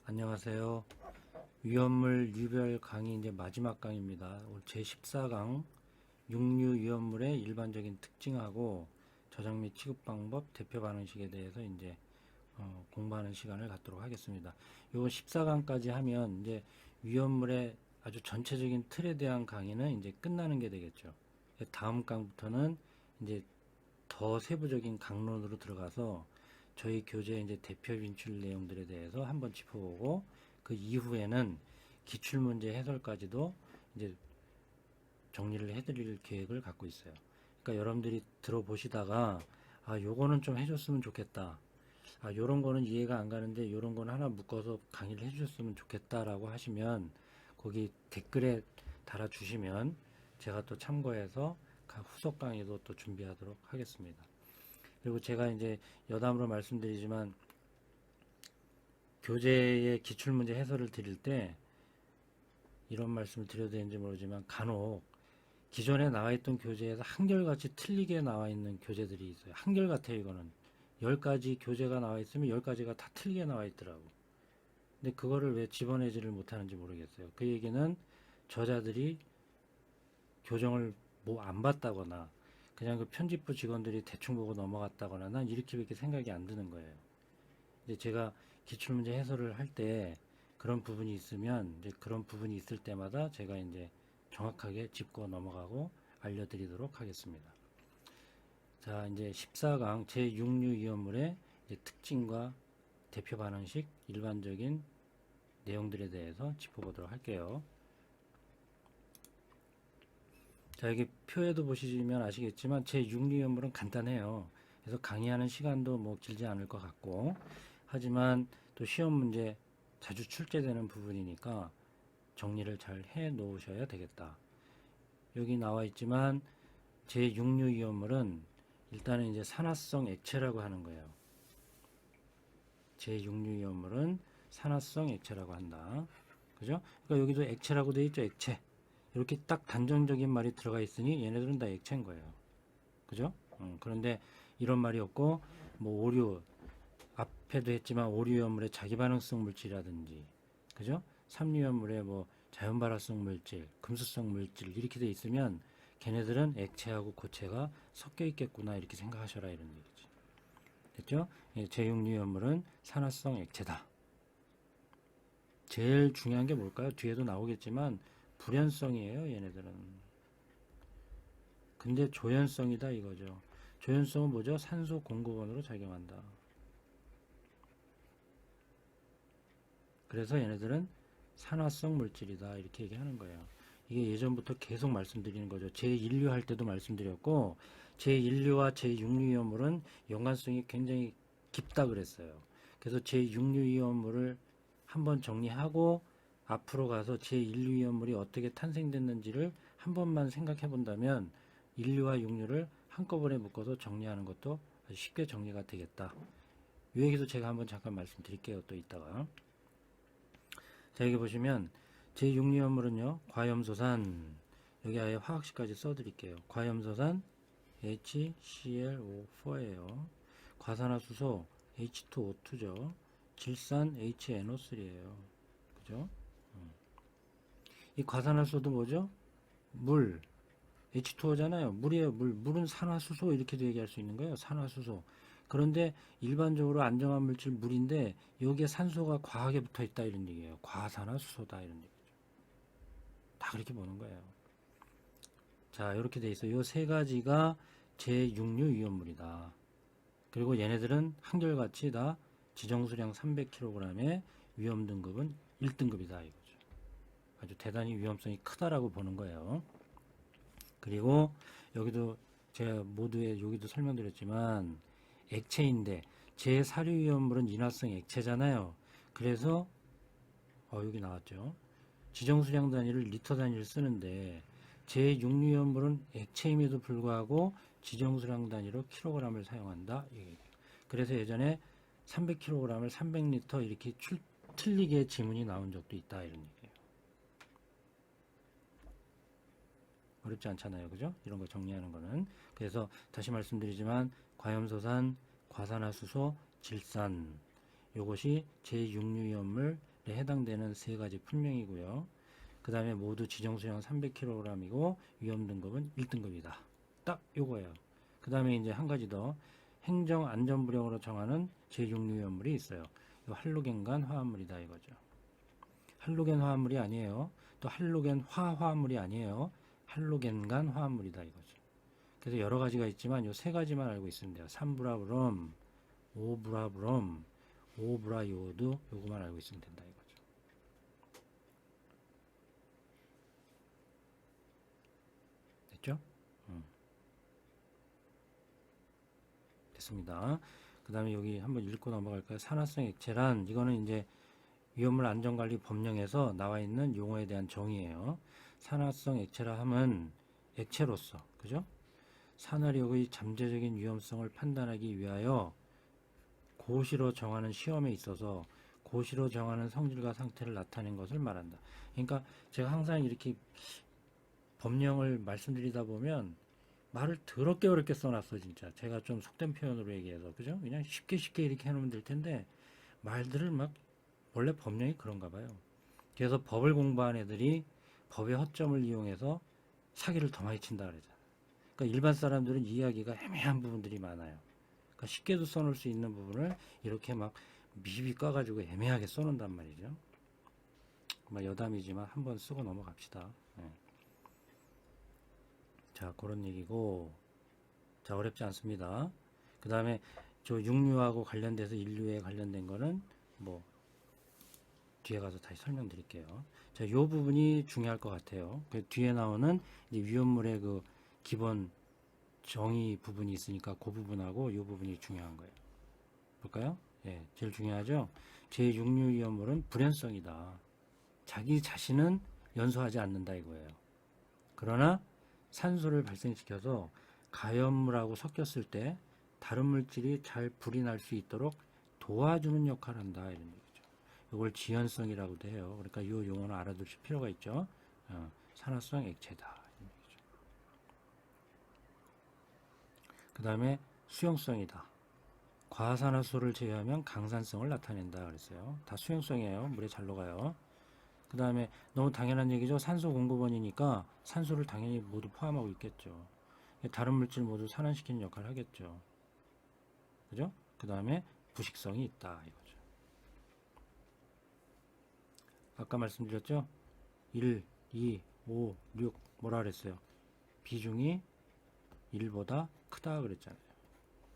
안녕하세요. 위험물 유별 강의 이제 마지막 강의입니다. 오늘 제 14강 육류 위험물의 일반적인 특징하고 저장 및 취급 방법, 대표 반응식에 대해서 이제 공부하는 시간을 갖도록 하겠습니다. 요 14강까지 하면 이제 위험물의 아주 전체적인 틀에 대한 강의는 이제 끝나는 게 되겠죠. 다음 강부터는 이제 더 세부적인 강론으로 들어가서 저희 교재 이제 대표 진출 내용들에 대해서 한번 짚어보고 그 이후에는 기출문제 해설까지도 이제 정리를 해드릴 계획을 갖고 있어요. 그러니까 여러분들이 들어보시다가 요거는 좀 해줬으면 좋겠다. 요런 거는 이해가 안 가는데 요런 거는 하나 묶어서 강의를 해주셨으면 좋겠다라고 하시면 거기 댓글에 달아주시면 제가 또 참고해서 후속 강의도 또 준비하도록 하겠습니다. 그리고 제가 이제 여담으로 말씀드리지만 교재의 기출문제 해설을 드릴 때 이런 말씀을 드려도 되는지 모르지만 간혹 기존에 나와 있던 교재에서 한결같이 틀리게 나와 있는 교재들이 있어요. 한결같아요. 이거는 10가지 교재가 나와 있으면 10가지가 다 틀리게 나와 있더라고. 근데 그거를 왜 집어내지를 못하는지 모르겠어요. 그 얘기는 저자들이 교정을 뭐 안 봤다거나 그냥 그 편집부 직원들이 대충 보고 넘어갔다거나 난 이렇게밖에 생각이 안 드는 거예요. 이제 제가 기출문제 해설을 할 때 그런 부분이 있으면 이제 그런 부분이 있을 때마다 제가 이제 정확하게 짚고 넘어가고 알려드리도록 하겠습니다. 자, 이제 14강 제6류 위험물의 특징과 대표 반응식 일반적인 내용들에 대해서 짚어보도록 할게요. 자, 여기 표에도 보시면 아시겠지만 제6류 위험물은 간단해요. 그래서 강의하는 시간도 뭐 길지 않을 것 같고, 하지만 또 시험 문제 자주 출제되는 부분이니까 정리를 잘 해 놓으셔야 되겠다. 여기 나와 있지만 제6류 위험물은 일단은 이제 산화성 액체라고 하는 거예요. 제6류 위험물은 산화성 액체라고 한다. 그죠? 그러니까 여기도 액체라고 되어 있죠. 액체. 이렇게 딱 단정적인 말이 들어가 있으니 얘네들은 다 액체인 거예요. 그죠? 그런데 이런 말이 없고 뭐 오류 앞에도 했지만 오류염물의 자기반응성 물질이라든지 그죠? 삼류염물의 뭐 자연발화성 물질, 금수성 물질 이렇게 돼 있으면 걔네들은 액체하고 고체가 섞여 있겠구나 이렇게 생각하셔라 이런 얘기지. 됐죠? 제6류염물은 산화성 액체다. 제일 중요한 게 뭘까요? 뒤에도 나오겠지만 불연성이에요, 얘네들은. 근데 조연성이다 이거죠. 조연성은 뭐죠? 산소 공급원으로 작용한다. 그래서 얘네들은 산화성 물질이다 이렇게 얘기하는 거예요. 이게 예전부터 계속 말씀드리는 거죠. 제1류 할 때도 말씀드렸고 제1류와 제6류 이온물은 연관성이 굉장히 깊다 그랬어요. 그래서 제6류 이온물을 한번 정리하고 앞으로 가서 제1류 이온물이 어떻게 탄생됐는지를 한 번만 생각해 본다면 1류와 6류를 한꺼번에 묶어서 정리하는 것도 아주 쉽게 정리가 되겠다. 이 얘기도 제가 한번 잠깐 말씀드릴게요. 또 이따가. 자, 여기 보시면 제6류염물은요 과염소산, 여기 아예 화학식까지 써드릴게요. 과염소산 HClO4예요. 과산화수소 H2O2죠. 질산 HNO3예요. 그죠? 이 과산화수소도 뭐죠? 물 H2O잖아요. 물이에요. 물은 산화수소 이렇게도 얘기할 수 있는 거예요. 산화수소. 그런데 일반적으로 안정한 물질 물인데 여기에 산소가 과하게 붙어 있다 이런 얘기예요. 과산화수소다 이런 얘기죠. 다 그렇게 보는 거예요. 자, 이렇게 돼 있어요. 이 세 가지가 제6류 위험물이다. 그리고 얘네들은 한결같이 다 지정수량 300kg의 위험 등급은 1등급이다 이거죠. 아주 대단히 위험성이 크다라고 보는 거예요. 그리고 여기도 제가 모두에 여기도 설명드렸지만 액체인데 제4류위험물은 인화성 액체잖아요. 그래서 여기 나왔죠. 지정수량 단위를 리터 단위를 쓰는데 제6류위험물은 액체임에도 불구하고 지정수량 단위로 킬로그램을 사용한다. 그래서 예전에 300kg을 300리터 이렇게 틀리게 지문이 나온 적도 있다 이런 얘기예요. 어렵지 않잖아요. 그죠? 이런 거 정리하는 거는. 그래서 다시 말씀드리지만 과염소산, 과산화수소, 질산 요것이 제6류염물 해당되는 세 가지 풀명이고요. 그 다음에 모두 지정수량 300kg이고 위험 등급은 1등급이다. 딱 요거예요. 그 다음에 이제 한 가지 더 행정안전부령으로 정하는 제6류 위험물이 있어요. 이 할로겐간 화합물이다 이거죠. 할로겐 화합물이 아니에요. 또 할로겐 화합물이 아니에요. 할로겐간 화합물이다 이거죠. 그래서 여러 가지가 있지만 요 세 가지만 알고 있으면 돼요. 3브라브롬, 5브라브롬, 5브라이오드 요거만 알고 있으면 된다 이거죠. 됐죠? 됐습니다. 그 다음에 여기 한번 읽고 넘어갈까요? 산화성 액체란 이거는 이제 위험물 안전관리 법령에서 나와 있는 용어에 대한 정의예요. 산화성 액체라 함은 액체로서, 그죠? 산화력의 잠재적인 위험성을 판단하기 위하여 고시로 정하는 시험에 있어서 고시로 정하는 성질과 상태를 나타낸 것을 말한다. 그러니까 제가 항상 이렇게 법령을 말씀드리다 보면 말을 더럽게 어렵게 써놨어 진짜. 제가 좀 속된 표현으로 얘기해서 그죠? 그냥 쉽게 이렇게 해놓으면 될 텐데 말들을 막 원래 법령이 그런가 봐요. 그래서 법을 공부한 애들이 법의 허점을 이용해서 사기를 더 많이 친다 그러잖아. 그러니까 일반 사람들은 이해하기가 애매한 부분들이 많아요. 그러니까 쉽게도 써놓을 수 있는 부분을 이렇게 막 미비 까가지고 애매하게 써놓는단 말이죠. 여담이지만 한번 쓰고 넘어갑시다. 네. 자, 그런 얘기고, 자, 어렵지 않습니다. 그 다음에 저 육류하고 관련돼서 인류에 관련된 거는 뭐 뒤에 가서 다시 설명드릴게요. 자, 요 부분이 중요할 것 같아요. 그 뒤에 나오는 이제 위험물의 그 기본 정의 부분이 있으니까 그 부분하고 요 부분이 중요한 거예요. 볼까요? 예, 제일 중요하죠. 제6류 위험물은 불연성이다. 자기 자신은 연소하지 않는다 이거예요. 그러나 산소를 발생시켜서 가염물하고 섞였을 때 다른 물질이 잘 불이 날 수 있도록 도와주는 역할을 한다 이런 얘기죠. 이걸 지연성이라고도 해요. 그러니까 이 용어는 알아두실 필요가 있죠. 산화성 액체다. 그 다음에 수용성이다. 과산화수를 제외하면 강산성을 나타낸다 그랬어요. 다 수용성이에요. 물에 잘 녹아요. 그 다음에 너무 당연한 얘기죠. 산소 공급원이니까 산소를 당연히 모두 포함하고 있겠죠. 다른 물질 모두 산화시키는 역할을 하겠죠. 그죠? 그 다음에 부식성이 있다 이거죠. 아까 말씀드렸죠? 1, 2, 5, 6 뭐라 그랬어요? 비중이 1보다 크다 그랬잖아요.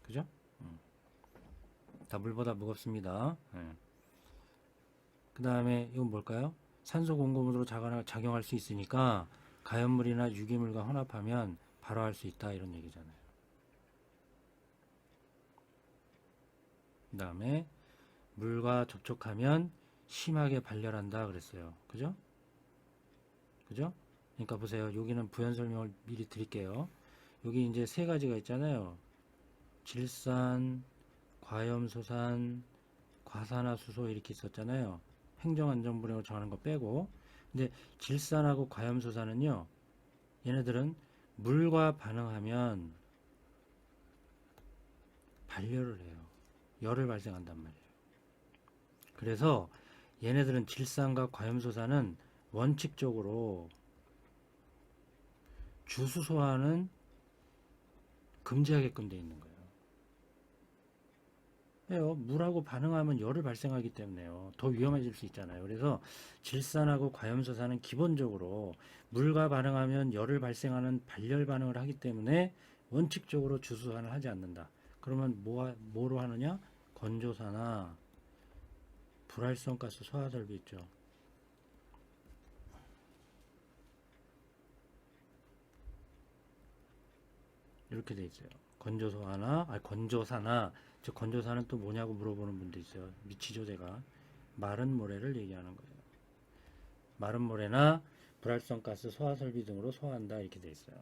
그죠? 다 물보다 무겁습니다. 그 다음에 이건 뭘까요? 산소 공급으로 작용할 수 있으니까 가연물이나 유기물과 혼합하면 발화할 수 있다 이런 얘기잖아요. 그 다음에 물과 접촉하면 심하게 발열한다 그랬어요. 그죠? 그죠? 그러니까 보세요. 여기는 부연 설명을 미리 드릴게요. 여기 이제 세 가지가 있잖아요. 질산, 과염소산, 과산화수소 이렇게 있었잖아요. 행정안전부령으로 정하는 거 빼고. 근데 질산하고 과염소산은요. 얘네들은 물과 반응하면 발열을 해요. 열을 발생한단 말이에요. 그래서 얘네들은 질산과 과염소산은 원칙적으로 주수소화는 금지하게끔 되어 있는 거예요. 왜요? 물하고 반응하면 열을 발생하기 때문에요. 더 위험해질 수 있잖아요. 그래서 질산하고 과염소산은 기본적으로 물과 반응하면 열을 발생하는 발열 반응을 하기 때문에 원칙적으로 주수소환을 하지 않는다. 그러면 뭐로 하느냐? 건조사나 불활성가스 소화설비 있죠. 이렇게 돼 있어요. 건조사나 저 건조사는 또 뭐냐고 물어보는 분도 있어요. 미치죠 제가. 마른 모래를 얘기하는 거예요. 마른 모래나 불활성가스 소화설비 등으로 소화한다 이렇게 돼 있어요.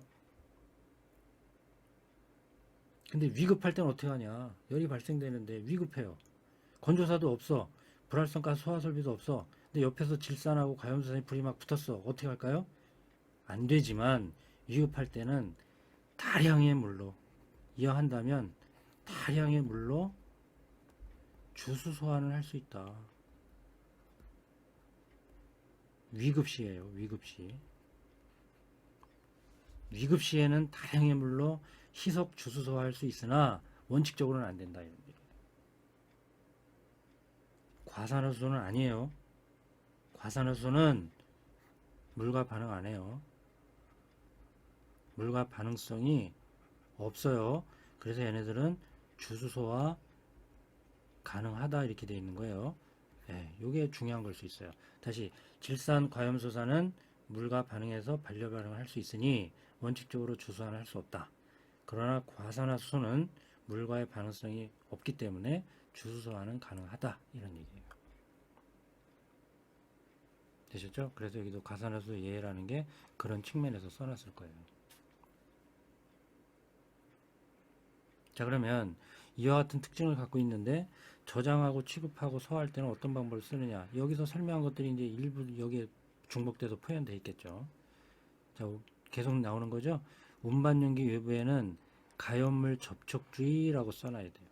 근데 위급할 땐 어떻게 하냐? 열이 발생되는데 위급해요. 건조사도 없어. 불활성가스 소화설비도 없어. 근데 옆에서 질산하고 과염소산이 불이 막 붙었어. 어떻게 할까요? 안 되지만 위급할 때는 다량의 물로 이어한다면 다량의 물로 주수 소환을 할 수 있다. 위급시예요. 위급시. 위급시에는 다량의 물로 희석 주수소화할 수 있으나 원칙적으로는 안 된다. 이런 얘기예요. 과산화수소는 아니에요. 과산화수소는 물과 반응 안 해요. 물과 반응성이 없어요. 그래서 얘네들은 주수소화 가능하다 이렇게 되어 있는 거예요. 예, 요게 중요한 걸 수 있어요. 다시 질산 과염소사는 물과 반응해서 반려 반응을 할 수 있으니 원칙적으로 주수화는 할 수 없다. 그러나 과산화수소는 물과의 반응성이 없기 때문에 주수소화는 가능하다 이런 얘기예요. 되셨죠? 그래서 여기도 과산화수소 예라는 게 그런 측면에서 써놨을 거예요. 자, 그러면 이와 같은 특징을 갖고 있는데 저장하고 취급하고 소화할 때는 어떤 방법을 쓰느냐? 여기서 설명한 것들이 이제 일부 여기에 중복돼서 표현되어 있겠죠. 자, 계속 나오는 거죠. 운반용기 외부에는 가연물 접촉주의라고 써놔야 돼요.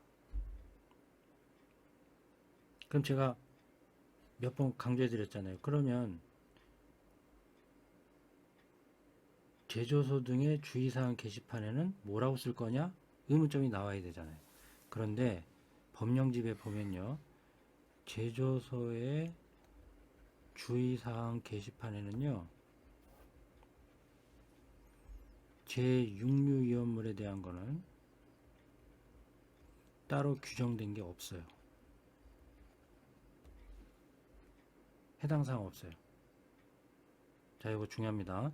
그럼 제가 몇 번 강조해 드렸잖아요. 그러면 제조소 등의 주의사항 게시판에는 뭐라고 쓸 거냐? 의문점이 나와야 되잖아요. 그런데 법령집에 보면요. 제조소의 주의사항 게시판에는요. 제6류 위험물에 대한 거는 따로 규정된 게 없어요. 해당 사항 없어요. 자, 이거 중요합니다.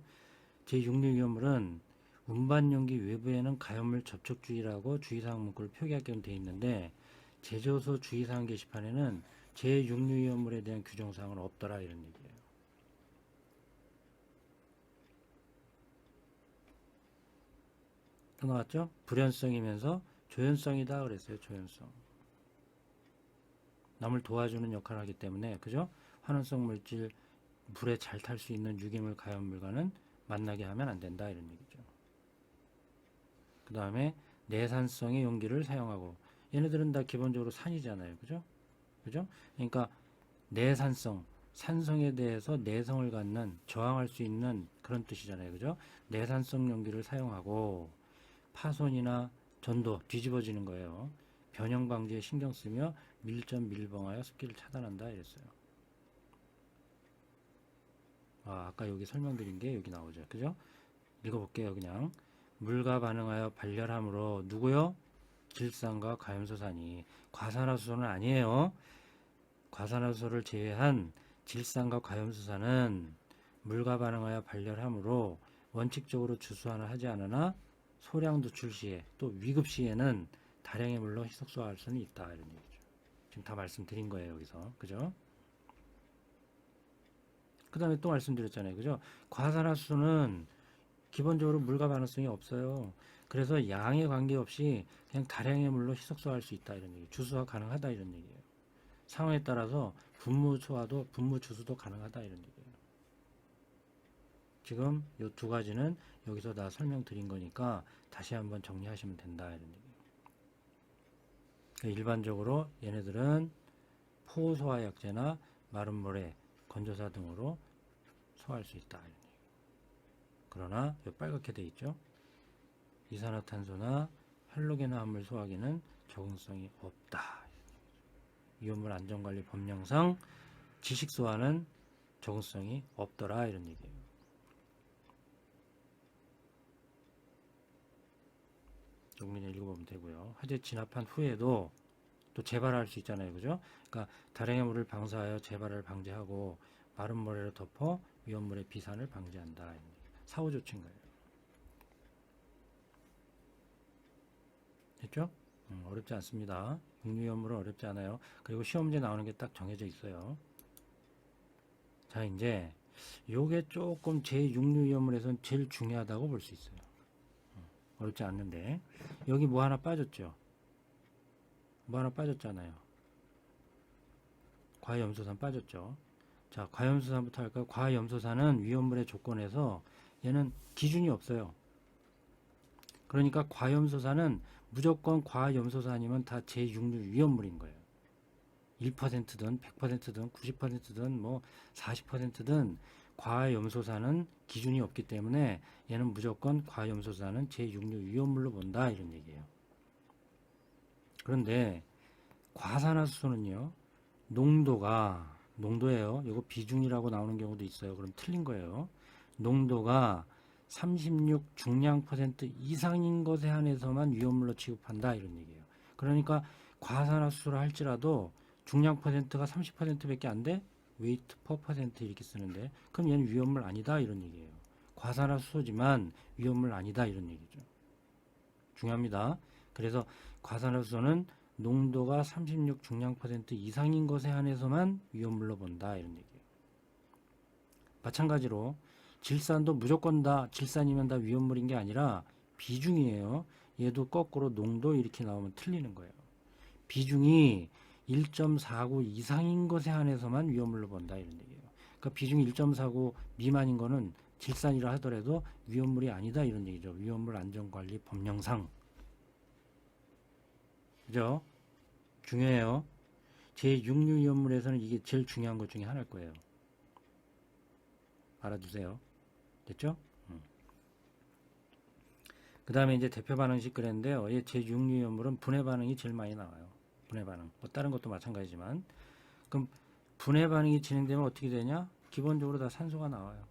제6류 위험물은 운반용기 외부에는 가연물 접촉주의라고 주의사항 문구를 표기하게 되어 있는데 제조소 주의사항 게시판에는 제6류 위험물에 대한 규정사항은 없더라 이런 얘기예요. 또 나왔죠? 불연성이면서 조연성이다 그랬어요. 조연성. 남을 도와주는 역할을 하기 때문에 그죠? 환원성 물질 불에 잘 탈 수 있는 유기물 가연물과는 만나게 하면 안 된다 이런 얘기죠. 그 다음에 내산성의 용기를 사용하고 얘네들은 다 기본적으로 산이잖아요. 그죠? 그죠? 그러니까 내산성, 산성에 대해서 내성을 갖는 저항할 수 있는 그런 뜻이잖아요. 그죠? 내산성 용기를 사용하고 파손이나 전도, 뒤집어지는 거예요. 변형 방지에 신경 쓰며 밀점 밀봉하여 습기를 차단한다 이랬어요. 아까 여기 설명드린 게 여기 나오죠. 그죠? 읽어볼게요. 그냥 물과 반응하여 발열함으로 누구요? 질산과 가염소산이 과산화수소는 아니에요. 과산화수소를 제외한 질산과 가염소산은 물과 반응하여 발열함으로 원칙적으로 주수화는 하지 않으나 소량 누출 시에 또 위급 시에는 다량의 물로 희석소화할 수는 있다 이런 얘기죠. 지금 다 말씀드린 거예요 여기서. 그죠? 그 다음에 또 말씀드렸잖아요. 그죠? 과산화수소는 기본적으로 물과 반응성이 없어요. 그래서 양에 관계없이 그냥 다량의 물로 희석소화할 수 있다 이런 얘기. 주수화 가능하다 이런 얘기예요. 상황에 따라서 분무 소화도 분무 주수도 가능하다 이런 얘기예요. 지금 이 두 가지는 여기서 다 설명드린 거니까 다시 한번 정리하시면 된다 이런 얘기예요. 일반적으로 얘네들은 포소화약제나 마른 모래, 건조사 등으로 소화할 수 있다. 그러나 이 빨갛게 돼 있죠. 이산화탄소나 할로겐 화합물 소화기는 적응성이 없다. 위험물 안전관리 법령상 지식 소화는 적응성이 없더라 이런 얘기예요. 여기는 읽어보면 되고요. 화재 진압한 후에도 또 재발할 수 있잖아요. 그죠? 그러니까 다량의 물을 방사하여 재발을 방지하고 마른 모래로 덮어 위험물의 비산을 방지한다. 사후조치인 거예요. 됐죠? 어렵지 않습니다. 육류위험물은 어렵지 않아요. 그리고 시험지에 나오는 게 딱 정해져 있어요. 자, 이제 요게 조금 제6류위험물에서는 제일 중요하다고 볼 수 있어요. 어렵지 않는데 여기 뭐 하나 빠졌죠? 뭐 하나 빠졌잖아요. 과염소산 빠졌죠. 자, 과염소산부터 할까요? 과염소산은 위험물의 조건에서 얘는 기준이 없어요. 그러니까 과염소산은 무조건 과염소산이면 다 제6류 위험물인 거예요. 1%든 100%든 90%든 뭐 40%든 과염소산은 기준이 없기 때문에 얘는 무조건 과염소산은 제6류 위험물로 본다 이런 얘기예요. 그런데 과산화수소는요, 농도예요. 이거 비중이라고 나오는 경우도 있어요. 그럼 틀린 거예요. 농도가 36 중량 퍼센트 이상인 것에 한해서만 위험물로 취급한다 이런 얘기예요. 그러니까 과산화수소를 할지라도 중량 퍼센트가 30%밖에 안 돼? 웨이트 퍼 퍼센트 이렇게 쓰는데 그럼 얘는 위험물 아니다 이런 얘기예요. 과산화수소지만 위험물 아니다 이런 얘기죠. 중요합니다. 그래서 과산화수소는 농도가 36 중량 퍼센트 이상인 것에 한해서만 위험물로 본다 이런 얘기예요. 마찬가지로 질산도 무조건 다 질산이면 다 위험물인 게 아니라 비중이에요. 얘도 거꾸로 농도 이렇게 나오면 틀리는 거예요. 비중이 1.49 이상인 것에 한해서만 위험물로 본다 이런 얘기예요. 그러니까 비중이 1.49 미만인 거는 질산이라 하더라도 위험물이 아니다 이런 얘기죠. 위험물 안전관리 법령상. 그죠? 중요해요. 제6류 위험물에서는 이게 제일 중요한 것 중에 하나일 거예요. 알아두세요. 됐죠? 그 다음에 이제 대표 반응식 그랬는데요. 이 제6류 위험물은 분해 반응이 제일 많이 나와요. 분해 반응. 뭐 다른 것도 마찬가지지만. 그럼 분해 반응이 진행되면 어떻게 되냐? 기본적으로 다 산소가 나와요.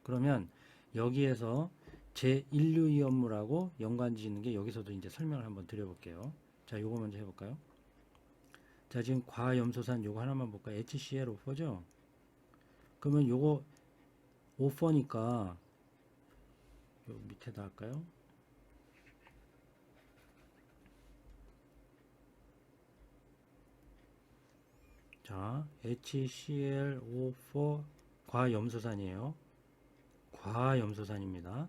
그러면 여기에서 제1류 위험물하고 연관 짓는 게 여기서도 이제 설명을 한번 드려볼게요. 자, 요거 먼저 해볼까요? 자, 지금 과염소산 요거 하나만 볼까요? HCl O4죠? 그러면 요거 O4니까 요 밑에다 할까요? 자, HClO4 과염소산이에요. 과염소산입니다.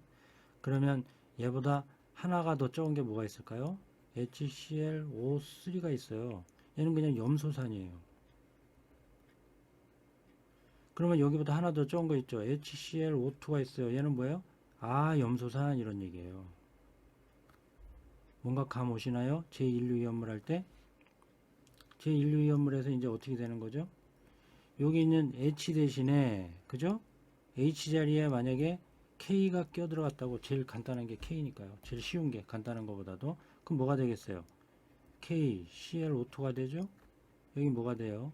그러면 얘보다 하나가 더 적은 게 뭐가 있을까요? HClO3가 있어요. 얘는 그냥 염소산이에요. 그러면 여기보다 하나 더 적은 거 있죠? HClO2가 있어요. 얘는 뭐예요? 염소산 이런 얘기예요. 뭔가 감 오시나요? 제1류 위험물 할 때? 제1류 위험물에서 이제 어떻게 되는 거죠? 여기 있는 H 대신에, 그죠? H 자리에 만약에 K가 끼어 들어갔다고, 제일 간단한 게 K니까요. 제일 쉬운 게 간단한 것보다도. 그럼 뭐가 되겠어요? KClO2가 되죠? 여기 뭐가 돼요?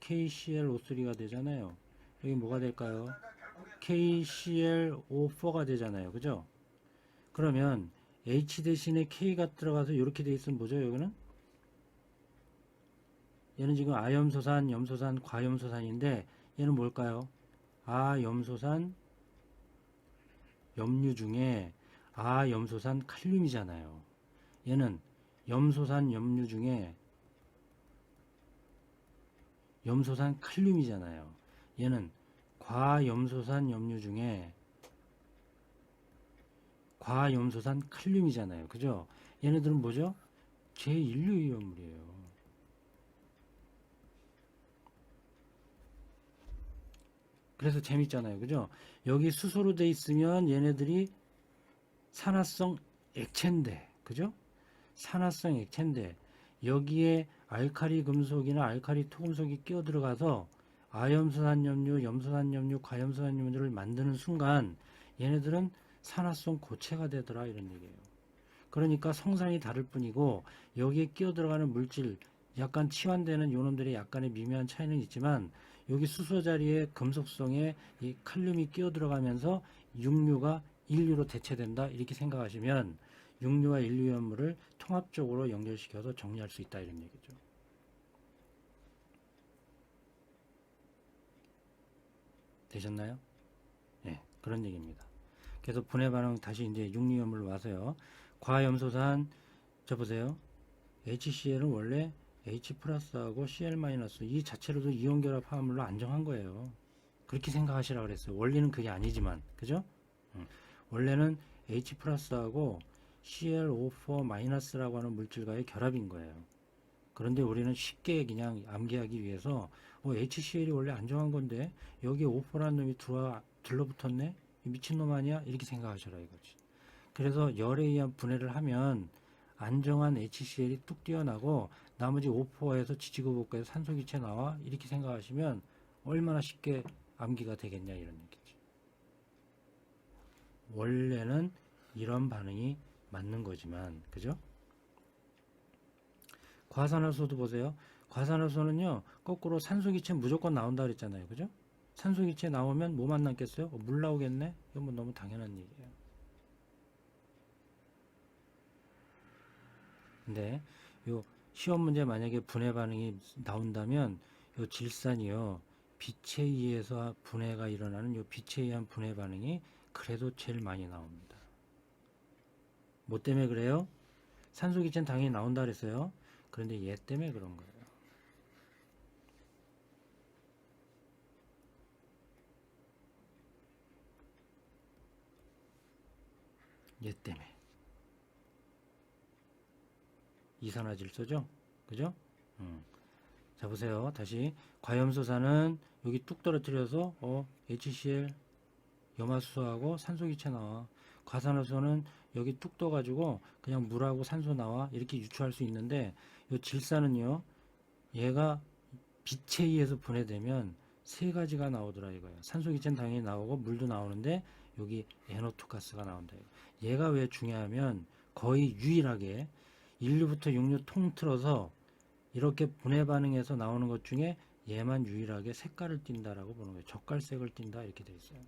KClO3가 되잖아요. 여기 뭐가 될까요? KClO4가 되잖아요. 그죠? 그러면 H 대신에 K가 들어가서 이렇게 돼 있으면 뭐죠? 여기는? 얘는 지금 아염소산, 염소산, 과염소산인데 얘는 뭘까요? 아염소산 염류 중에 아염소산 칼륨이잖아요. 얘는 염소산 염류 중에 염소산 칼륨이잖아요. 얘는 과염소산 염류 중에 과염소산 칼륨이잖아요. 그죠? 얘네들은 뭐죠? 제1류 위험물이에요. 그래서 재밌잖아요. 그죠? 여기 수소로 돼 있으면 얘네들이 산화성 액체인데, 그죠? 산화성 액체인데 여기에 알카리 금속이나 알카리 토금속이 끼어 들어가서 아염소산 염류, 염소산 염류, 과염소산 염류를 만드는 순간 얘네들은 산화성 고체가 되더라 이런 얘기예요. 그러니까 성산이 다를 뿐이고 여기에 끼어 들어가는 물질 약간 치환되는 요놈들의 약간의 미묘한 차이는 있지만 여기 수소 자리에 금속성에 이 칼륨이 끼어 들어가면서 육류가 인류로 대체된다 이렇게 생각하시면 육류와 인류 연물을 통합적으로 연결시켜서 정리할 수 있다 이런 얘기죠. 되셨나요? 네, 그런 얘기입니다. 그래서 분해 반응 다시 이제 육류 연물로 와서요. 과염소산 저 보세요. HCl은 원래 H 플러스하고 Cl 마이너스 이 자체로도 이온 결합 화합물로 안정한 거예요. 그렇게 생각하시라 그랬어요. 원리는 그게 아니지만, 그죠? 원래는 H 플러스하고 ClO4 마이너스라고 하는 물질과의 결합인 거예요. 그런데 우리는 쉽게 그냥 암기하기 위해서 HCl이 원래 안정한 건데 여기에 O4라는 놈이 들러붙었네? 미친놈 아니야? 이렇게 생각하셔라 이거지. 그래서 열에 의한 분해를 하면 안정한 HCl이 뚝 띄어나고 나머지 O4에서 지지구복구에서 산소기체 나와 이렇게 생각하시면 얼마나 쉽게 암기가 되겠냐 이런 얘기죠. 원래는 이런 반응이 맞는 거지만 그죠? 과산화수소도 보세요. 과산화수소는요 거꾸로 산소기체 무조건 나온다 그랬잖아요. 그죠? 산소기체 나오면 뭐만 남겠어요? 물 나오겠네? 이건 뭐 너무 당연한 얘기예요. 근데 요 시험 문제 만약에 분해 반응이 나온다면 요 질산이요 빛에 의해서 분해가 일어나는 요 빛에 의한 분해 반응이 그래도 제일 많이 나옵니다. 뭐 때문에 그래요? 산소기체는 당연히 나온다 그랬어요. 그런데 얘 때문에 그런 거예요. 얘 때문에. 이산화질소죠? 그죠? 자 보세요. 다시 과염소산은 여기 뚝 떨어뜨려서 HCl 염화수소하고 산소기체 나와. 과산화수소는 여기 뚝 떠가지고 그냥 물하고 산소 나와 이렇게 유추할 수 있는데 이 질산은요 얘가 빛에 의해서 분해되면 세 가지가 나오더라 이거예요. 산소기체는 당연히 나오고 물도 나오는데 여기 NO2 가스가 나온다. 얘가 왜 중요하면 거의 유일하게 1류부터 6류 통틀어서 이렇게 분해 반응에서 나오는 것 중에 얘만 유일하게 색깔을 띈다라고 보는 거예요. 젓갈색을 띈다 이렇게 돼 있어요.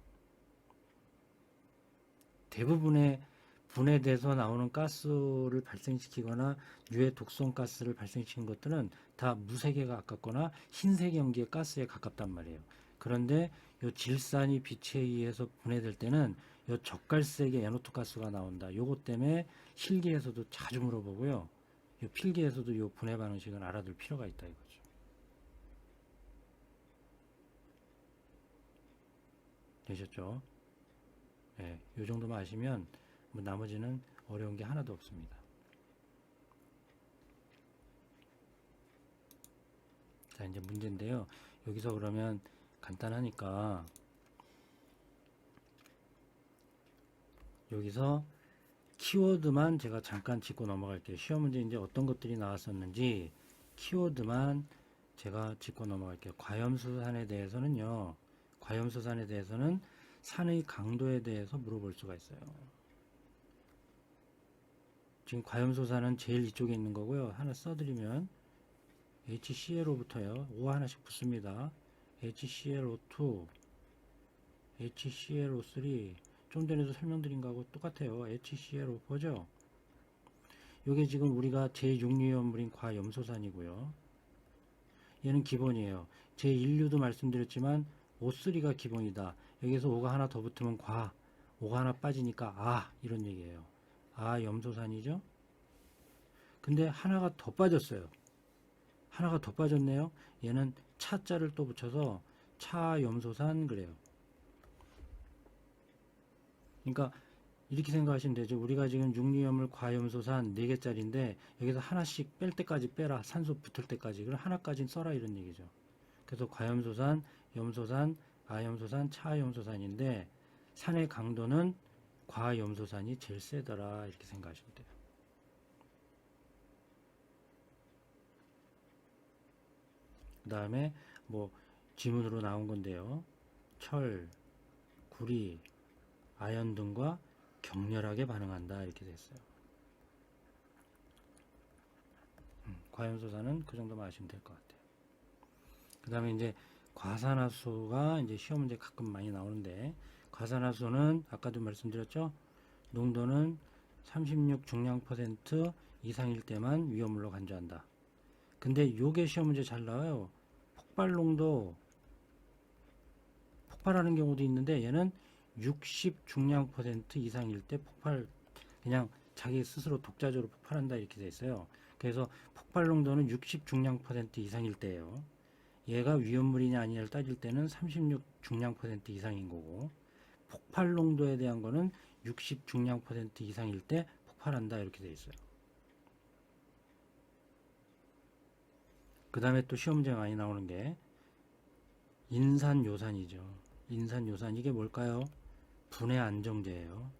대부분의 분해돼서 나오는 가스를 발생시키거나 유해 독성 가스를 발생시킨 것들은 다 무색에 가깝거나 흰색 연기의 가스에 가깝단 말이에요. 그런데 이 질산이 빛에 의해서 분해될 때는 이 젓갈색의 NO2 가스가 나온다. 요것 때문에 실기에서도 자주 물어보고요. 이 필기에서도 이 분해 방식을 알아둘 필요가 있다 이거죠. 되셨죠? 예, 이 정도만 아시면 뭐 나머지는 어려운 게 하나도 없습니다. 자, 이제 문제인데요. 여기서 그러면 간단하니까 여기서 키워드만 제가 잠깐 짚고 넘어갈게요. 시험 문제 이제 어떤 것들이 나왔었는지 키워드만 제가 짚고 넘어갈게요. 과염수산에 대해서는요. 과염수산에 대해서는 산의 강도에 대해서 물어볼 수가 있어요. 지금 과염소산은 제일 이쪽에 있는 거고요. 하나 써드리면 HClO부터요. O 하나씩 붙습니다. HClO2, HClO3 좀 전에도 설명드린 거하고 똑같아요. HClO4죠. 이게 지금 우리가 제6류염물인 과염소산이고요. 얘는 기본이에요. 제1류도 말씀드렸지만 O3가 기본이다. 여기서 O가 하나 더 붙으면 과, O가 하나 빠지니까 이런 얘기예요. 염소산이죠. 근데 하나가 더 빠졌어요. 하나가 더 빠졌네요. 얘는 차자를 또 붙여서 차염소산 그래요. 그러니까 이렇게 생각하시면 되죠. 우리가 지금 육류염물 과염소산 4개짜리인데 여기서 하나씩 뺄 때까지 빼라. 산소 붙을 때까지. 그럼 하나까지는 써라 이런 얘기죠. 그래서 과염소산, 염소산, 아염소산, 차염소산인데 산의 강도는 과염소산이 제일 세더라 이렇게 생각하시면 돼요. 그 다음에 뭐 지문으로 나온 건데요. 철, 구리, 아연 등과 격렬하게 반응한다 이렇게 됐어요. 과염소산은 그 정도만 아시면 될 것 같아요. 그 다음에 이제 과산화수소가 이제 시험 문제 가끔 많이 나오는데 과산화수소는 아까도 말씀드렸죠. 농도는 36 중량 퍼센트 이상일 때만 위험물로 간주한다. 근데 요게 시험 문제 잘 나와요. 폭발 농도 폭발하는 경우도 있는데 얘는 60 중량 퍼센트 이상일 때 폭발 그냥 자기 스스로 독자적으로 폭발한다 이렇게 돼 있어요. 그래서 폭발 농도는 60 중량 퍼센트 이상일 때예요. 얘가 위험물이냐 아니냐를 따질 때는 36 중량 퍼센트 이상인 거고 폭발 농도에 대한 거는 60 중량 퍼센트 이상일 때 폭발한다 이렇게 돼 있어요. 그 다음에 또 시험 문제 많이 나오는 게 인산요산이죠. 인산요산 이게 뭘까요? 분해 안정제예요.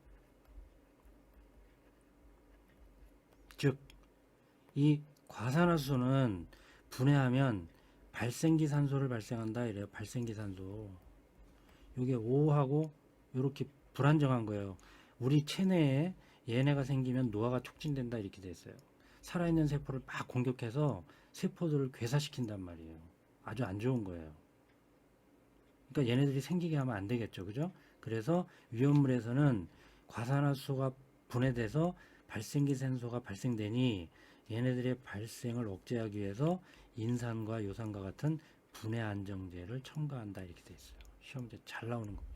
즉, 이 과산화수소는 분해하면 발생기산소를 발생한다 이래요. 발생기산소. 이게 O하고 이렇게 불안정한 거예요. 우리 체내에 얘네가 생기면 노화가 촉진된다 이렇게 돼 있어요. 살아있는 세포를 막 공격해서 세포들을 괴사시킨단 말이에요. 아주 안 좋은 거예요. 그러니까 얘네들이 생기게 하면 안 되겠죠. 그죠? 그래서 위험물에서는 과산화수소가 분해돼서 발생기산소가 발생되니 얘네들의 발생을 억제하기 위해서 인산과 요산과 같은 분해 안정제를 첨가한다 이렇게 돼 있어요. 시험 문제 잘 나오는 겁니다.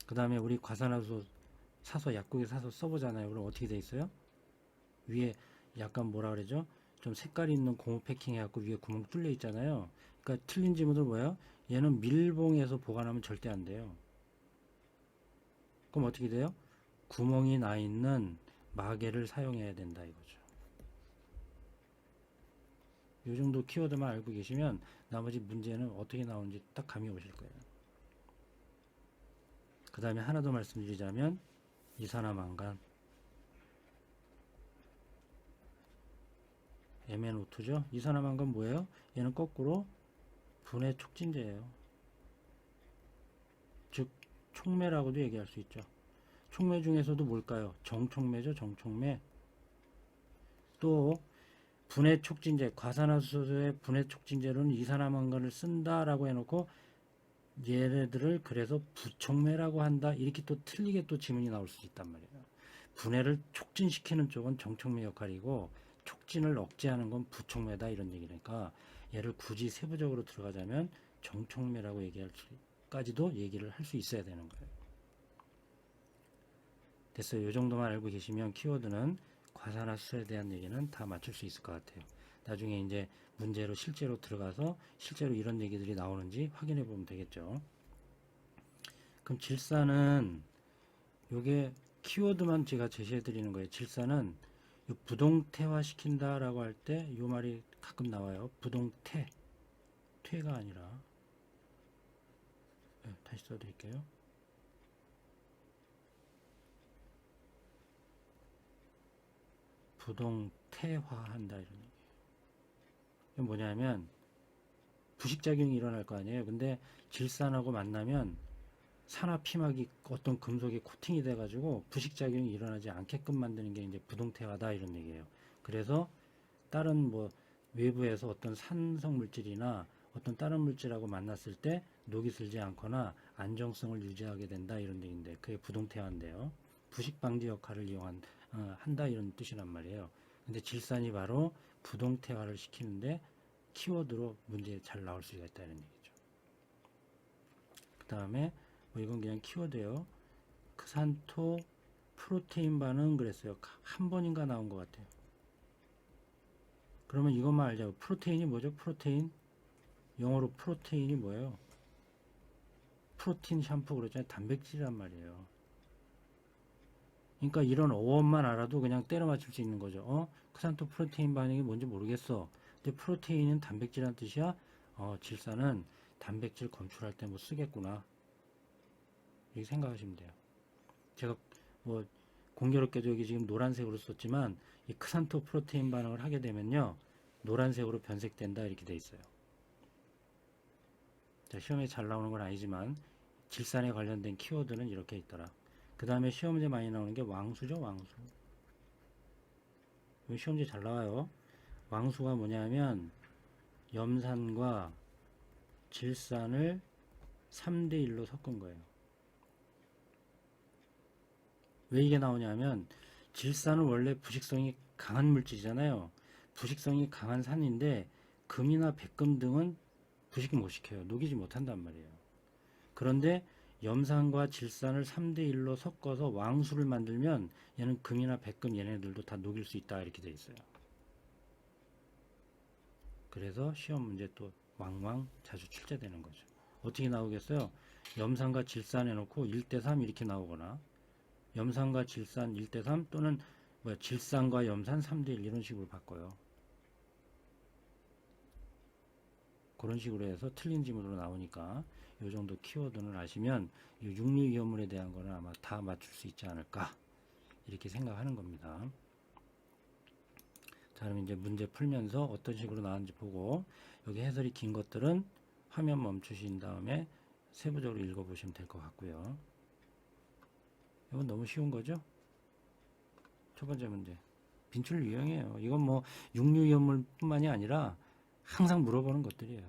그 다음에 우리 과산화수소 사서 약국에 사서 써보잖아요. 그럼 어떻게 돼 있어요? 위에 약간 뭐라 그러죠? 좀 색깔이 있는 고무 패킹 해갖고 위에 구멍 뚫려 있잖아요. 그러니까 틀린 지문들 뭐예요? 얘는 밀봉해서 보관하면 절대 안 돼요. 그럼 어떻게 돼요? 구멍이 나 있는 마개를 사용해야 된다 이거죠. 이 정도 키워드만 알고 계시면 나머지 문제는 어떻게 나오는지 딱 감이 오실 거예요. 그 다음에 하나 더 말씀드리자면 이산화망간 MnO2죠. 이산화망간 뭐예요? 얘는 거꾸로 분해 촉진제예요. 즉 촉매라고도 얘기할 수 있죠. 촉매 중에서도 뭘까요? 정촉매죠. 정촉매. 또 분해 촉진제, 과산화수소의 분해 촉진제로는 이산화망간을 쓴다라고 해놓고 얘네들을 그래서 부촉매라고 한다. 이렇게 또 틀리게 또 지문이 나올 수 있단 말이에요. 분해를 촉진시키는 쪽은 정촉매 역할이고 촉진을 억제하는 건 부촉매다 이런 얘기니까 얘를 굳이 세부적으로 들어가자면 정촉매라고 얘기할까지도 얘기를 할 수 있어야 되는 거예요. 됐어요. 이 정도만 알고 계시면 키워드는 과산화수소에 대한 얘기는 다 맞출 수 있을 것 같아요. 나중에 이제 문제로 실제로 들어가서 실제로 이런 얘기들이 나오는지 확인해 보면 되겠죠. 그럼 질산은 요게 키워드만 제가 제시해 드리는 거예요. 질산은 부동태화 시킨다라고 할 때 이 말이 가끔 나와요. 부동태. 퇴가 아니라. 네, 다시 써드릴게요. 부동태화한다 이런 얘기예요. 이게 뭐냐면 부식작용이 일어날 거 아니에요. 근데 질산하고 만나면 산화피막이 어떤 금속이 코팅이 돼가지고 부식작용이 일어나지 않게끔 만드는 게 이제 부동태화다 이런 얘기예요. 그래서 다른 뭐 외부에서 어떤 산성 물질이나 어떤 다른 물질하고 만났을 때 녹이 슬지 않거나 안정성을 유지하게 된다 이런 얘기인데 그게 부동태화인데요. 부식 방지 역할을 한다 이런 뜻이란 말이에요. 근데 질산이 바로 부동태화를 시키는데 키워드로 문제에 잘 나올 수가 있다 이런 얘기죠. 그 다음에 뭐 이건 그냥 키워드예요. 크산토 프로테인 반응 그랬어요. 한 번인가 나온 것 같아요. 그러면 이것만 알자고. 프로테인이 뭐죠? 프로테인. 영어로 프로테인이 뭐예요? 프로틴 샴푸 그러잖아요. 단백질이란 말이에요. 그러니까 이런 어원만 알아도 그냥 때려 맞출 수 있는 거죠. 크산토 프로테인 반응이 뭔지 모르겠어. 근데 프로테인은 단백질이란 뜻이야? 질산은 단백질 검출할 때 뭐 쓰겠구나. 이렇게 생각하시면 돼요. 제가 뭐 공교롭게도 여기 지금 노란색으로 썼지만 이 크산토 프로테인 반응을 하게 되면요. 노란색으로 변색된다 이렇게 돼 있어요. 자, 시험에 잘 나오는 건 아니지만 질산에 관련된 키워드는 이렇게 있더라. 그 다음에 시험 문제 많이 나오는 게 왕수죠. 왕수. 시험 문제 잘 나와요. 왕수가 뭐냐면 염산과 질산을 3대1로 섞은 거예요. 왜 이게 나오냐면 질산은 원래 부식성이 강한 물질이잖아요. 부식성이 강한 산인데 금이나 백금 등은 부식 못 시켜요. 녹이지 못한단 말이에요. 그런데 염산과 질산을 3대1로 섞어서 왕수를 만들면 얘는 금이나 백금 얘네들도 다 녹일 수 있다 이렇게 돼 있어요. 그래서 시험 문제 또 왕왕 자주 출제되는 거죠. 어떻게 나오겠어요? 염산과 질산 해놓고 1대3 이렇게 나오거나 염산과 질산 1대3 또는 질산과 염산 3대1 이런 식으로 바꿔요. 그런 식으로 해서 틀린 지문으로 나오니까 이 정도 키워드는 아시면 육류 위험물에 대한 거는 아마 다 맞출 수 있지 않을까 이렇게 생각하는 겁니다. 자, 그럼 이제 문제 풀면서 어떤 식으로 나왔는지 보고 여기 해설이 긴 것들은 화면 멈추신 다음에 세부적으로 읽어보시면 될 것 같고요. 이건 너무 쉬운 거죠? 첫 번째 문제. 빈출 유형이에요. 이건 뭐 육류위험물 뿐만이 아니라 항상 물어보는 것들이에요.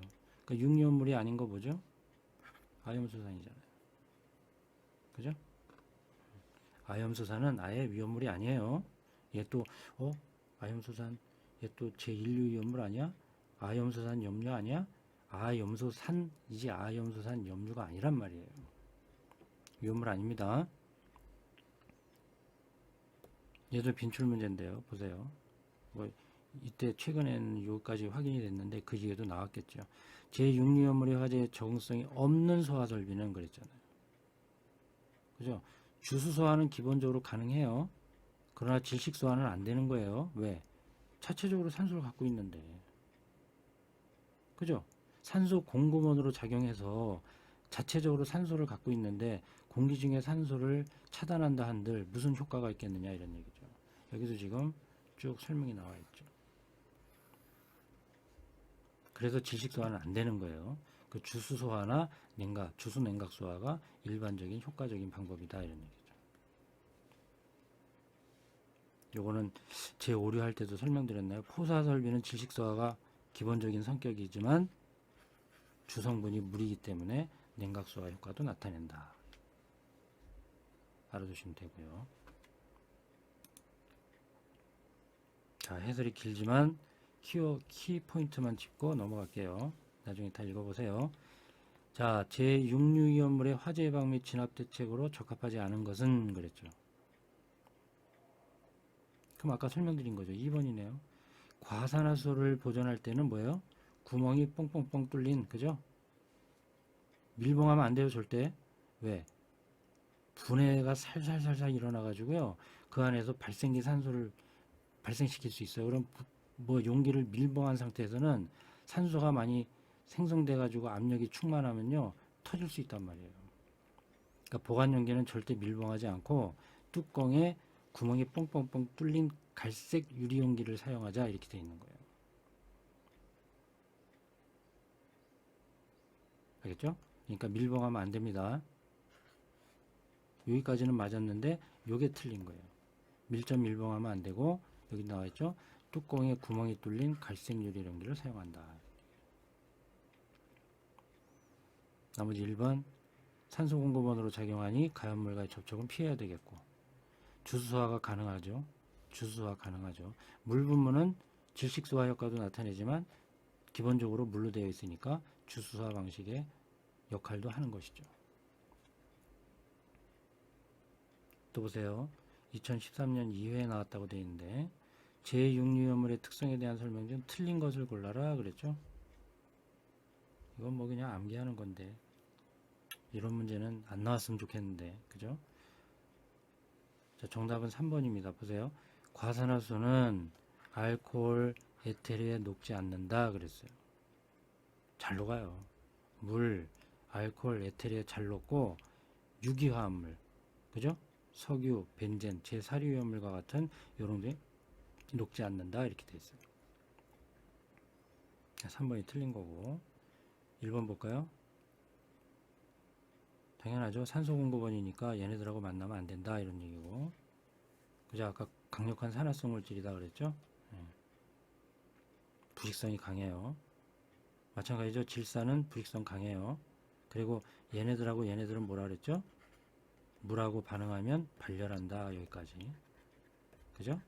그러니까 육류위험물이 아닌 거 뭐죠? 아염수산이잖아요. 그죠? 아염수산은 아예 위험물이 아니에요. 얘 또, 아염수산, 얘 또 제1류 위험물 아니야? 아염수산 염류 아니야? 아염소산이지 아염수산 염류가 아니란 말이에요. 위험물 아닙니다. 얘도 빈출 문제인데요. 보세요. 뭐 이때 최근에는 여기까지 확인이 됐는데 그 뒤에도 나왔겠죠. 제6류염물의 화재에 적응성이 없는 소화설비는 그랬잖아요. 그죠? 주수소화는 기본적으로 가능해요. 그러나 질식소화는 안 되는 거예요. 왜? 자체적으로 산소를 갖고 있는데. 그죠? 산소 공급원으로 작용해서 자체적으로 산소를 갖고 있는데 공기 중에 산소를 차단한다 한들 무슨 효과가 있겠느냐 이런 얘기죠. 여기서 지금 쭉 설명이 나와 있죠. 그래서 질식소화는 안 되는 거예요. 그 주수소화나 냉각, 주수냉각소화가 일반적인 효과적인 방법이다 이런 얘기죠. 요거는 제 오류 할 때도 설명드렸나요? 포사설비는 질식소화가 기본적인 성격이지만 주성분이 물이기 때문에 냉각소화 효과도 나타낸다. 알아두시면 되고요. 자, 해설이 길지만 키 포인트만 짚고 넘어갈게요. 나중에 다 읽어보세요. 자, 제6류위험물의 화재 예방 및 진압 대책으로 적합하지 않은 것은 그랬죠. 그럼 아까 설명드린 거죠. 2번이네요. 과산화수를 보존할 때는 뭐예요? 구멍이 뻥뻥뻥 뚫린, 그죠? 밀봉하면 안 돼요, 절대. 왜? 분해가 살살살살 일어나가지고요. 그 안에서 발생기 산소를 발생시킬 수 있어요. 그럼 뭐 용기를 밀봉한 상태에서는 산소가 많이 생성돼가지고 압력이 충만하면요. 터질 수 있단 말이에요. 그러니까 보관 용기는 절대 밀봉하지 않고 뚜껑에 구멍이 뻥뻥뻥 뚫린 갈색 유리 용기를 사용하자 이렇게 돼 있는 거예요. 알겠죠? 그러니까 밀봉하면 안 됩니다. 여기까지는 맞았는데 요게 틀린 거예요. 밀접 밀봉하면 안 되고 여기 나와 있죠? 뚜껑에 구멍이 뚫린 갈색 유리 용기를 사용한다. 나머지 1번 산소 공급원으로 작용하니 가연물과의 접촉은 피해야 되겠고 주수소화가 가능하죠. 주수소화 가능하죠. 물 분무는 질식소화 효과도 나타내지만 기본적으로 물로 되어 있으니까 주수소화 방식의 역할도 하는 것이죠. 또 보세요. 2013년 2회에 나왔다고 되어 있는데 제6류염물의 특성에 대한 설명 중 틀린 것을 골라라 그랬죠. 이건 뭐 그냥 암기하는 건데 이런 문제는 안 나왔으면 좋겠는데 그죠? 자, 정답은 3번입니다. 보세요. 과산화수는 알코올, 에테르에 녹지 않는다 그랬어요. 잘 녹아요. 물, 알코올, 에테르에 잘 녹고 유기화합물, 그죠? 석유, 벤젠, 제4류염물과 같은 이런 게 녹지 않는다 이렇게 돼 있어요. 3번이 틀린 거고 1번 볼까요? 당연하죠. 산소 공급원이니까 얘네들하고 만나면 안 된다 이런 얘기고 그죠? 아까 강력한 산화성 물질이다 그랬죠? 부식성이 강해요. 마찬가지죠. 질산은 부식성 강해요. 그리고 얘네들은 뭐라 그랬죠? 물하고 반응하면 발열한다 여기까지 그죠?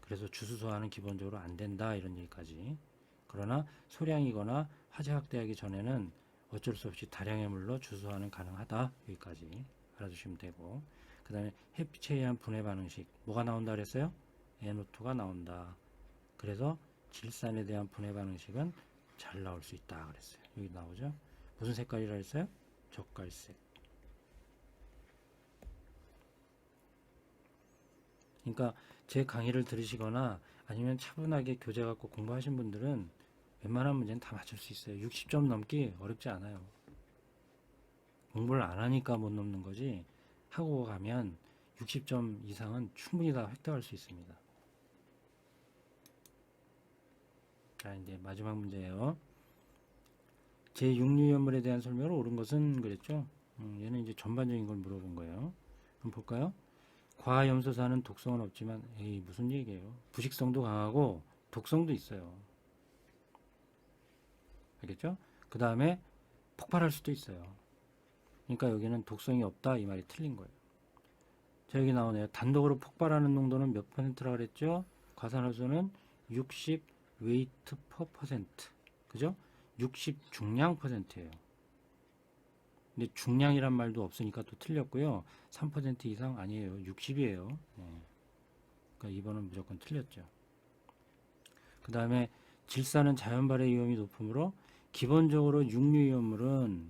그래서 주수소화는 기본적으로 안 된다 이런 얘기까지. 그러나 소량이거나 화재 확대하기 전에는 어쩔 수 없이 다량의 물로 주수소화는 가능하다 여기까지 알아두시면 되고 그 다음에 햇빛에 의한 분해 반응식 뭐가 나온다 그랬어요? NO2가 나온다. 그래서 질산에 대한 분해 반응식은 잘 나올 수 있다 그랬어요. 여기 나오죠? 무슨 색깔이라 했어요? 젓갈색. 그러니까 제 강의를 들으시거나 아니면 차분하게 교재 갖고 공부하신 분들은 웬만한 문제는 다 맞출 수 있어요. 60점 넘기 어렵지 않아요. 공부를 안 하니까 못 넘는 거지 하고 가면 60점 이상은 충분히 다 획득할 수 있습니다. 자, 이제 마지막 문제예요. 제6유연물에 대한 설명을 옳은 것은 그랬죠. 얘는 이제 전반적인 걸 물어본 거예요. 한번 볼까요? 과염소산은 독성은 없지만, 에이, 무슨 얘기예요? 부식성도 강하고 독성도 있어요. 알겠죠? 그 다음에 폭발할 수도 있어요. 그러니까 여기는 독성이 없다 이 말이 틀린 거예요. 자, 여기 나오네요. 단독으로 폭발하는 농도는 몇 퍼센트라 그랬죠? 과산화수소는 60 웨이트 퍼 퍼센트. 그죠? 60 중량 퍼센트예요. 근데 중량이란 말도 없으니까 또 틀렸고요. 3% 이상 아니에요. 60이에요. 그러니까 2번은 무조건 틀렸죠. 그 다음에 질산은 자연 발해 위험이 높으므로 기본적으로 육류위험물은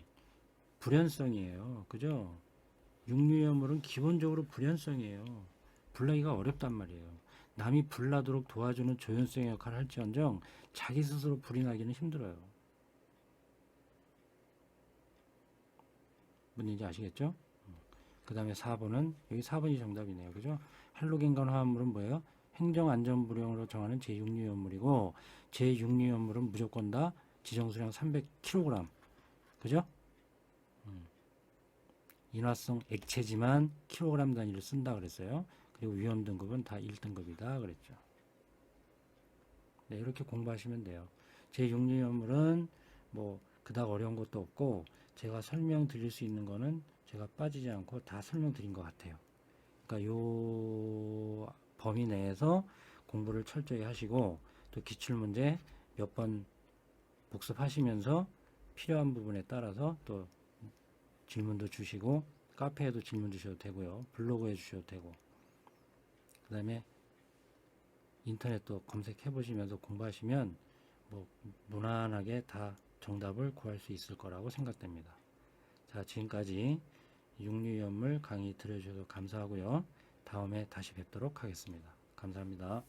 불연성이에요. 그죠? 육류위험물은 기본적으로 불연성이에요. 불나기가 어렵단 말이에요. 남이 불나도록 도와주는 조연성의 역할을 할지언정 자기 스스로 불이 나기는 힘들어요. 뭔지 아시겠죠? 그 다음에 4번은 여기 4번이 정답이네요. 그죠? 할로겐간 화합물은 뭐예요? 행정안전부령으로 정하는 제6유연물이고 제6유연물은 무조건 다 지정수량 300kg. 그죠? 인화성 액체지만 킬로그램 단위를 쓴다 그랬어요. 그리고 위험 등급은 다 1등급이다 그랬죠. 네, 이렇게 공부하시면 돼요. 제6유연물은 뭐 그닥 어려운 것도 없고 제가 설명드릴 수 있는 거는 제가 빠지지 않고 다 설명드린 것 같아요. 그러니까 요 범위 내에서 공부를 철저히 하시고 또 기출문제 몇 번 복습하시면서 필요한 부분에 따라서 또 질문도 주시고 카페에도 질문 주셔도 되고요. 블로그에 주셔도 되고 그 다음에 인터넷도 검색해 보시면서 공부하시면 뭐 무난하게 다 정답을 구할 수 있을 거라고 생각됩니다. 자, 지금까지 육류위험물 강의 들어주셔서 감사하고요. 다음에 다시 뵙도록 하겠습니다. 감사합니다.